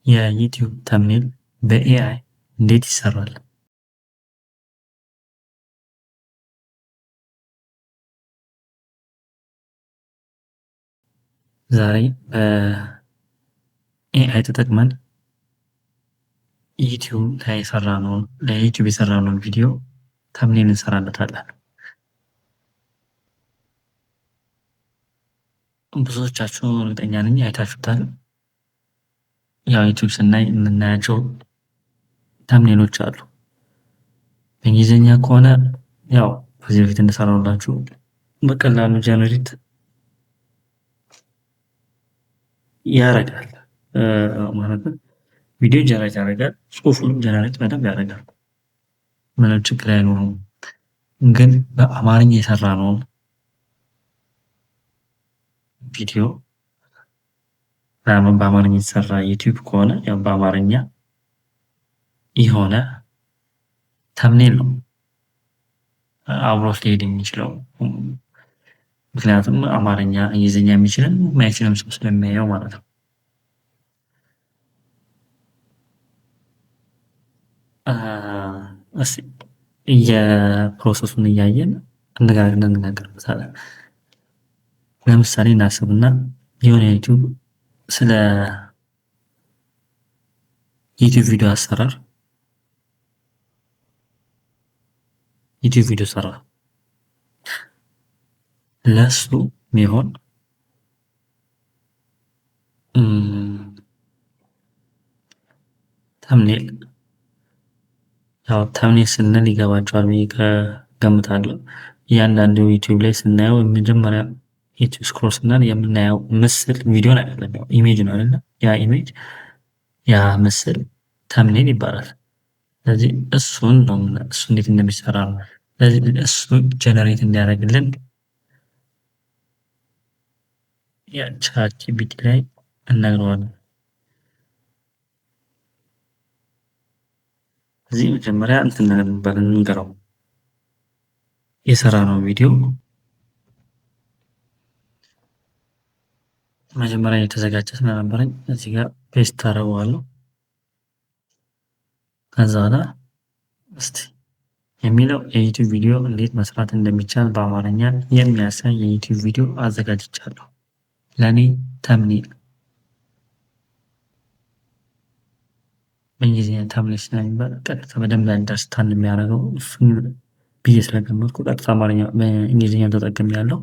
የዩቲዩብ ተምኔል በኤአይ እንዴት ይሰራል? ዛሬ በኤአይ ተጠቅመን ለዩቲዩብ የሰራነውን ቪዲዮ ተምኔል እንሰራለታለን። ብዙዎቻችሁ እርግጠኛ ነኝ አይታችሁታል። ያው ዩቲዩብ ስናይ የምናያቸው ተምኔሎች አሉ። በእንግሊዝኛ ከሆነ ያው ከዚህ በፊት እንደሰራሁላችሁ በቀላሉ ጀነሬት ያደርጋል ማለት ነው። ቪዲዮ ጀነሬት ያደርጋል፣ ጽሁፉንም ጀነሬት በደንብ ያደርጋል። ምንም ችግር አይኖረውም። ግን በአማርኛ የሰራነውን ቪዲዮ በአማርኛ የተሰራ ዩቲዩብ ከሆነ ያው በአማርኛ የሆነ ተምኔል ነው አብሮት ሊሄድ የሚችለው። ምክንያቱም አማርኛ እንግሊዝኛ የሚችልም የማይችልም ሰው ስለሚያየው ማለት ነው። እስኪ የፕሮሰሱን እያየን እንነጋገርበታለን። ለምሳሌ እናስብና የሆነ ዩቲዩብ ስለ ዩቲዩብ ቪዲዮ አሰራር ዩቲዩብ ቪዲዮ ሰራ። ለሱ የሚሆን ተምኔል ያው ተምኔል ስንል ይገባቸዋል ብዬ እገምታለሁ። እያንዳንዱ ዩቲዩብ ላይ ስናየው የመጀመሪያ ዩቲዩብ ስክሮል ስናደርግ የምናየው ምስል ቪዲዮን አይደለም፣ ያው ኢሜጅ ነው አይደለ? ያ ኢሜጅ ያ ምስል ተምኔል ይባላል። ስለዚህ እሱን ነው እሱ እንዴት እንደሚሰራ ነው። ስለዚህ እሱ ጀነሬት እንዲያደርግልን ቻት ጂፒቲ ላይ እነግረዋለን። እዚህ መጀመሪያ እንገረው የሰራነው ቪዲዮ መጀመሪያ የተዘጋጀ ስለነበረኝ እዚህ ጋር ፔስት አደርገዋለሁ። ከዛ በኋላ እስቲ የሚለው የዩቲዩብ ቪዲዮ እንዴት መስራት እንደሚቻል በአማርኛ የሚያሳይ የዩቲዩብ ቪዲዮ አዘጋጅቻለሁ። ለእኔ ተምኔል በእንግሊዝኛ ተምኔል ስለሚባል ቀጥታ በደንብ አንደርስታንድ የሚያደርገው እሱን ብዬ ስለገመትኩ ቀጥታ አማርኛ በእንግሊዝኛ ተጠቅሜያለሁ።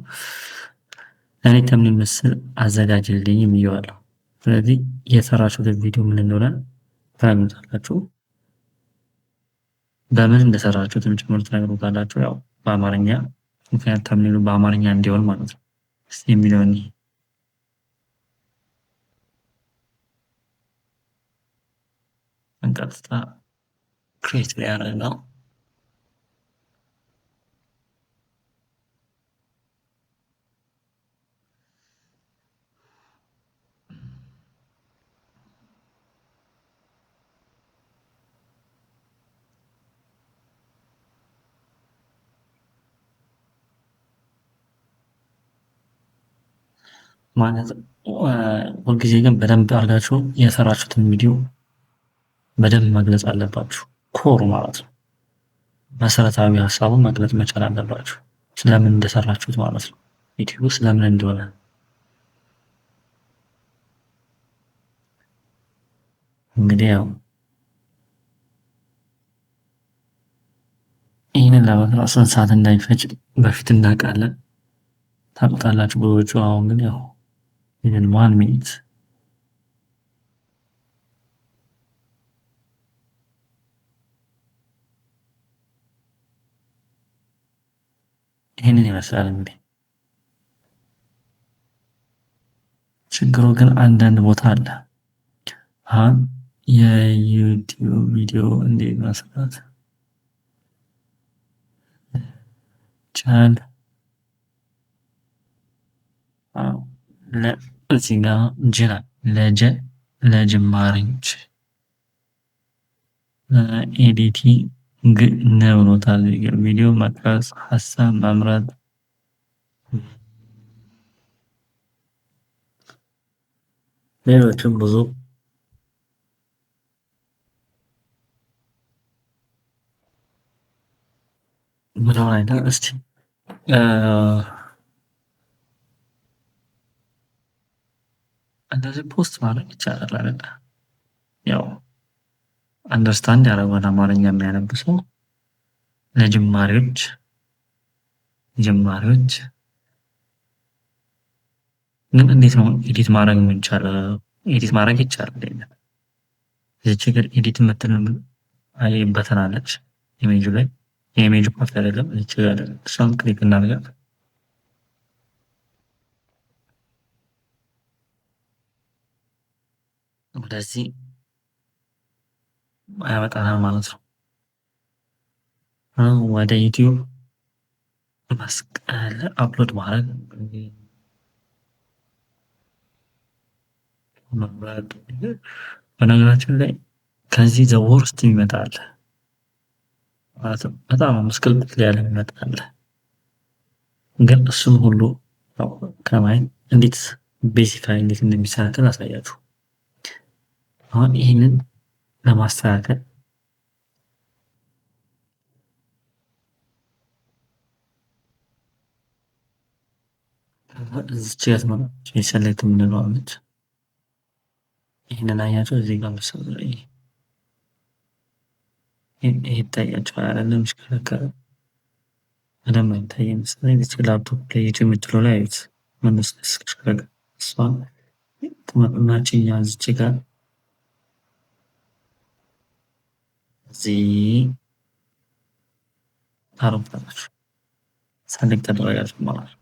ለእኔ ተምኔል ምስል አዘጋጅልኝ ብዬዋለሁ። ስለዚህ የሰራችሁትን ቪዲዮ ምን እንደሆነ ታዩታላችሁ። በምን እንደሰራችሁትም ጭምር ትነግሩታላችሁ። ያው በአማርኛ ምክንያቱም ተምኔሉ በአማርኛ እንዲሆን ማለት ነው። እስቲ የሚለውን ቀጥታ ክሬት ሊያደርግ ነው። ማለት ሁልጊዜ ግን በደንብ አድርጋችሁ የሰራችሁትን ቪዲዮ በደንብ መግለጽ አለባችሁ። ኮር ማለት ነው። መሰረታዊ ሀሳቡን መግለጽ መቻል አለባችሁ። ስለምን እንደሰራችሁት ማለት ነው። ዩቲዩብ ስለምን እንደሆነ እንግዲህ ያው ይህንን ለመስራት ስንት ሰዓት እንዳይፈጅ በፊት እናውቃለን፣ ታውቁታላችሁ ብዙዎቹ። አሁን ግን ያው ይህንን 1 ሚኒት ይህንን ይመስላል። እንግዲህ ችግሩ ግን አንዳንድ ቦታ አለ። አሁን የዩቲዩብ ቪዲዮ እንዴት መስራት ቻል እዚህ ጋር ለጀማሪዎች ኤዲቲንግ ነው ብሎታል። ቪዲዮ መቅረጽ፣ ሀሳብ መምረጥ፣ ሌሎችም ብዙ ምለውን አይነት እስቲ እንደዚህ ፖስት ማድረግ ይቻላል አይደለ? ያው አንደርስታንድ ያደረገውን አማርኛ የሚያነብ ሰው ለጀማሪዎች ጀማሪዎች ግን እንዴት ነው ኤዲት ማድረግ የምንችለው? ኤዲት ማድረግ ይቻላል። እዚች ጋር ኤዲት የምትል አይ በተን አለች ኢሜጁ ላይ የኢሜጁ ፓርት አይደለም። እዚች ጋር እሷን ክሊክ እናድርጋት። ወደዚህ ያመጣናል ማለት ነው። ወደ ዩቲዩብ መስቀል አፕሎድ ማድረግ በነገራችን ላይ ከዚህ ዘወር ውስጥ ይመጣል ማለትም በጣም ምስቅልቅል ያለ ይመጣል። ግን እሱም ሁሉ ከማየት እንዴት ቤዚካሊ እንዴት እንደሚሰራትን አሳያችሁ። አሁን ይህንን ለማስተካከል እዚች ጋር ትመጣለች የሰሌክት የምንለው አለች። ይህንን አያቸው እዚህ ጋር መሰሉ ይሄ ይታያቸዋል አይደለም? የሚሽከረከረ በደንብ አይታይም መሰለኝ። እዚች ላፕቶፕ ላይ ዩቲዩብ የምትለው ላይ አዩት ስትሽከረከር እሷን ትመጡና ችኛ እዚች ጋር እዚህ ታረጉታላችሁ ሰሌክት ተደረጋችሁ ማለት ነው።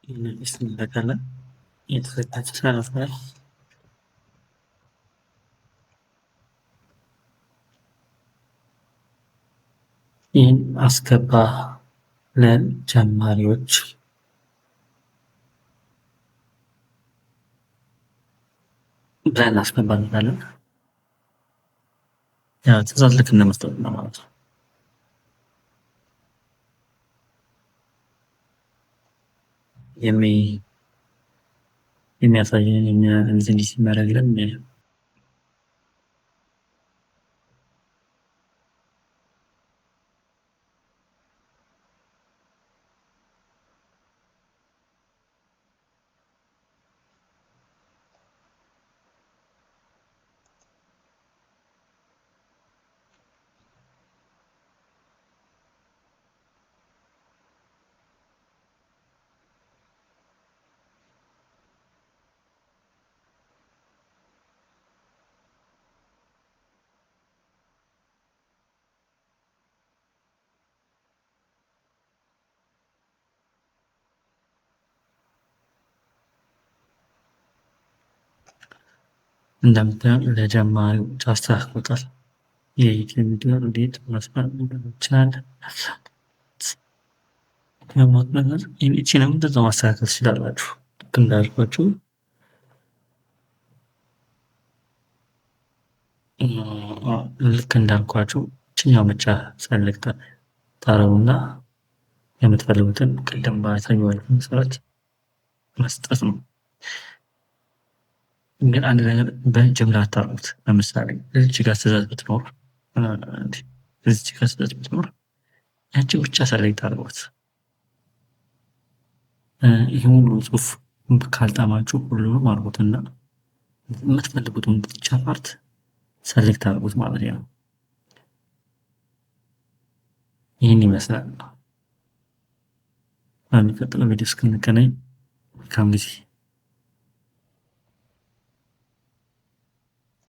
ይህንን ስንለካለን የተዘጋጀ ሳነፋል ይህን አስገባ ለጀማሪዎች ብለን እናስገባለታለን። ያው ትእዛዝ ልክ እንደመስጠት ነው ማለት ነው። የሚያሳየን እንዲህ ሲመረግለን እንደምታዩት ለጀማሪዎች አስተካክሎታል። የዩቲዩብ ቪዲዮ እንዴት መስራት እንችላለን? ይህችንም እንደዛው ማስተካከል ትችላላችሁ። ልክ እንዳልኳችሁ ይችኛው ብቻ ሰሌክት ታረጉና የምትፈልጉትን ቅድም ባሳየኋችሁ መሰረት መስጠት ነው። ግን አንድ ነገር በጅምላ አታርጉት። ለምሳሌ እዚች ጋር ትእዛዝ ብትኖር ያቺ ብቻ ሰሌክት አድርጓት። ይህ ሁሉ ጽሁፍ ካልጣማችሁ ሁሉንም አድርጉትና የምትፈልጉትን ብቻ ፓርት ሰሌክት አድርጉት ማለት ነው። ይህን ይመስላል። በሚቀጥለው ቪዲዮ እስክንገናኝ መልካም ጊዜ